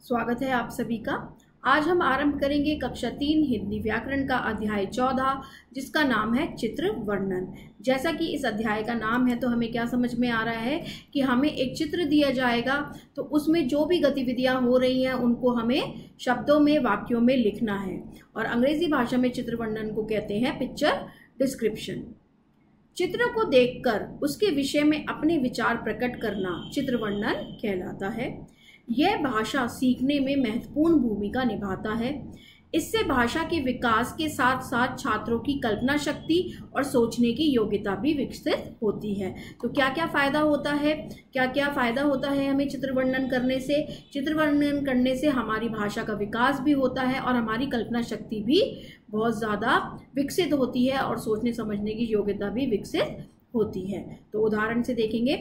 स्वागत है आप सभी का। आज हम आरंभ करेंगे कक्षा 3 हिंदी व्याकरण का अध्याय 14 जिसका नाम है चित्र वर्णन। जैसा कि इस अध्याय का नाम है तो हमें क्या समझ में आ रहा है कि हमें एक चित्र दिया जाएगा तो उसमें जो भी गतिविधियां हो रही हैं उनको हमें शब्दों में वाक्यों में लिखना है और अंग्रेजी भाषा में चित्र वर्णन को कहते हैं पिक्चर डिस्क्रिप्शन। चित्र को देखकर उसके विषय में अपने विचार प्रकट करना चित्र वर्णन कहलाता है। यह भाषा सीखने में महत्वपूर्ण भूमिका निभाता है। इससे भाषा के विकास के साथ साथ छात्रों की कल्पना शक्ति और सोचने की योग्यता भी विकसित होती है। तो क्या क्या फायदा होता है, हमें चित्र वर्णन करने से? चित्र वर्णन करने से हमारी भाषा का विकास भी होता है और हमारी कल्पना शक्ति भी बहुत ज़्यादा विकसित होती है और सोचने समझने की योग्यता भी विकसित होती है। तो उदाहरण से देखेंगे,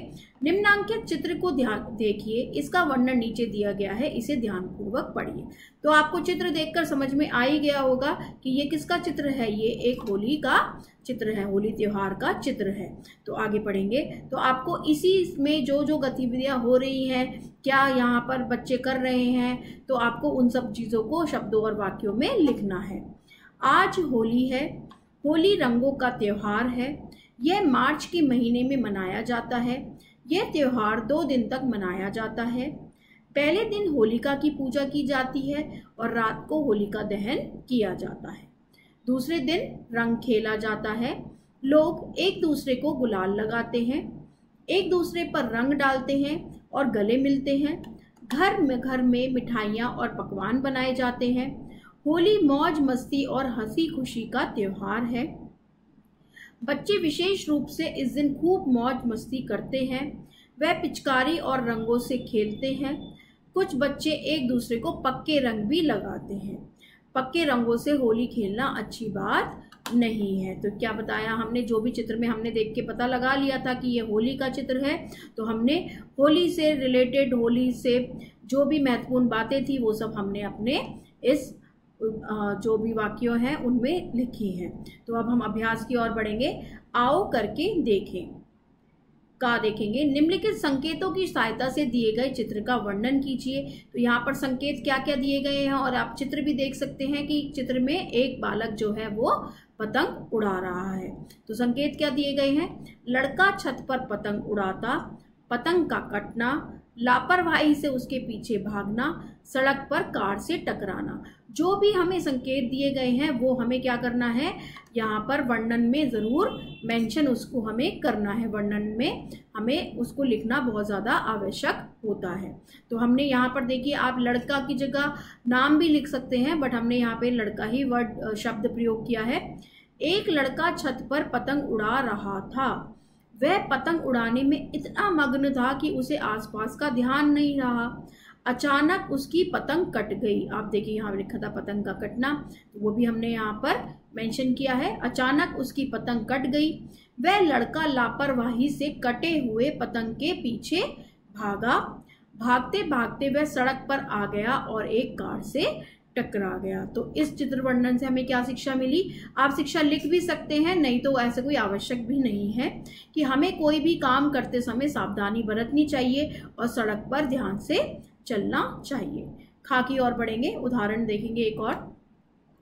निम्नांकित चित्र को ध्यान देखिए, इसका वर्णन नीचे दिया गया है, इसे ध्यानपूर्वक पढ़िए। तो आपको चित्र देखकर समझ में आ ही गया होगा कि ये किसका चित्र है। ये एक होली का चित्र है, होली त्योहार का चित्र है। तो आगे पढ़ेंगे तो आपको इसी में जो जो गतिविधियां हो रही हैं, क्या यहाँ पर बच्चे कर रहे हैं, तो आपको उन सब चीज़ों को शब्दों और वाक्यों में लिखना है। आज होली है। होली रंगों का त्योहार है। यह मार्च के महीने में मनाया जाता है। यह त्योहार 2 दिन तक मनाया जाता है। पहले दिन होलिका की पूजा की जाती है और रात को होलिका दहन किया जाता है। दूसरे दिन रंग खेला जाता है। लोग एक दूसरे को गुलाल लगाते हैं, एक दूसरे पर रंग डालते हैं और गले मिलते हैं। घर में मिठाइयाँ और पकवान बनाए जाते हैं। होली मौज मस्ती और हंसी खुशी का त्योहार है। बच्चे विशेष रूप से इस दिन खूब मौज मस्ती करते हैं। वह पिचकारी और रंगों से खेलते हैं। कुछ बच्चे एक दूसरे को पक्के रंग भी लगाते हैं। पक्के रंगों से होली खेलना अच्छी बात नहीं है। तो क्या बताया हमने, जो भी चित्र में हमने देख के पता लगा लिया था कि ये होली का चित्र है, तो हमने होली से रिलेटेड, होली से जो भी महत्वपूर्ण बातें थी वो सब हमने अपने इस जो भी वाक्यों हैं उनमें लिखी हैं। तो अब हम अभ्यास की ओर बढ़ेंगे। आओ करके देखें का देखेंगे। निम्नलिखित संकेतों की सहायता से दिए गए चित्र का वर्णन कीजिए। तो यहाँ पर संकेत क्या क्या दिए गए हैं और आप चित्र भी देख सकते हैं कि चित्र में एक बालक जो है वो पतंग उड़ा रहा है। तो संकेत क्या दिए गए हैं? लड़का छत पर पतंग उड़ाता, पतंग का कटना, लापरवाही से उसके पीछे भागना, सड़क पर कार से टकराना। जो भी हमें संकेत दिए गए हैं वो हमें क्या करना है, यहाँ पर वर्णन में ज़रूर मेंशन उसको हमें करना है। वर्णन में हमें उसको लिखना बहुत ज़्यादा आवश्यक होता है। तो हमने यहाँ पर देखिए, आप लड़का की जगह नाम भी लिख सकते हैं, बट हमने यहाँ पे लड़का ही वर्ड शब्द प्रयोग किया है। एक लड़का छत पर पतंग उड़ा रहा था। वह पतंग उड़ाने में इतना मग्न था कि उसे आसपास का ध्यान नहीं रहा। अचानक उसकी पतंग कट गई। आप देखिए यहाँ लिखा था पतंग का कटना, तो वो भी हमने यहाँ पर मेंशन किया है। अचानक उसकी पतंग कट गई। वह लड़का लापरवाही से कटे हुए पतंग के पीछे भागा। भागते भागते वह सड़क पर आ गया और एक कार से टकरा गया। तो इस चित्र वर्णन से हमें क्या शिक्षा मिली? आप शिक्षा लिख भी सकते हैं, नहीं तो ऐसा कोई आवश्यक भी नहीं है कि हमें कोई भी काम करते समय सावधानी बरतनी चाहिए और सड़क पर ध्यान से चलना चाहिए। खा की ओर बढ़ेंगे। उदाहरण देखेंगे एक और।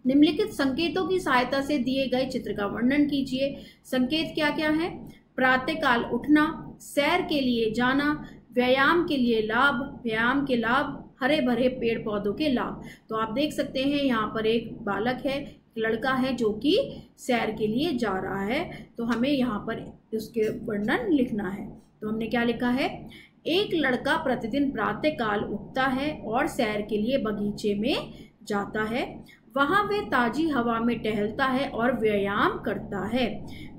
निम्नलिखित संकेतों की सहायता से दिए गए चित्र का वर्णन कीजिए। संकेत क्या क्या है? प्रातःकाल उठना, सैर के लिए जाना, व्यायाम के लिए लाभ, व्यायाम के लाभ, हरे भरे पेड़ पौधों के लाभ। तो आप देख सकते हैं यहाँ पर एक बालक है, लड़का है जो कि सैर के लिए जा रहा है। तो हमें यहाँ पर उसके वर्णन लिखना है। तो हमने क्या लिखा है? एक लड़का प्रतिदिन प्रातःकाल उठता है और सैर के लिए बगीचे में जाता है। वहाँ वह ताजी हवा में टहलता है और व्यायाम करता है।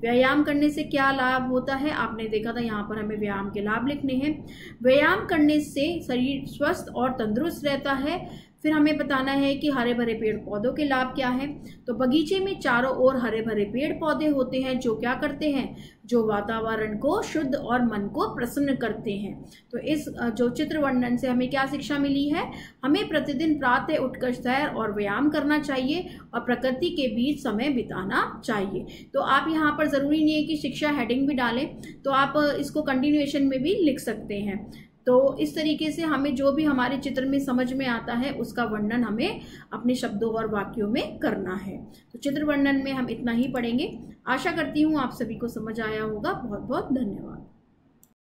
व्यायाम करने से क्या लाभ होता है? आपने देखा था, यहाँ पर हमें व्यायाम के लाभ लिखने हैं। व्यायाम करने से शरीर स्वस्थ और तंदुरुस्त रहता है। फिर हमें बताना है कि हरे भरे पेड़ पौधों के लाभ क्या हैं। तो बगीचे में चारों ओर हरे भरे पेड़ पौधे होते हैं जो क्या करते हैं, जो वातावरण को शुद्ध और मन को प्रसन्न करते हैं। तो इस जो चित्र वर्णन से हमें क्या शिक्षा मिली है? हमें प्रतिदिन प्रातः उठकर सैर और व्यायाम करना चाहिए और प्रकृति के बीच समय बिताना चाहिए। तो आप यहाँ पर ज़रूरी नहीं है कि शिक्षा हेडिंग भी डालें, तो आप इसको कंटिन्यूएशन में भी लिख सकते हैं। तो इस तरीके से हमें जो भी हमारे चित्र में समझ में आता है उसका वर्णन हमें अपने शब्दों और वाक्यों में करना है। तो चित्र वर्णन में हम इतना ही पढ़ेंगे। आशा करती हूँ आप सभी को समझ आया होगा। बहुत बहुत धन्यवाद।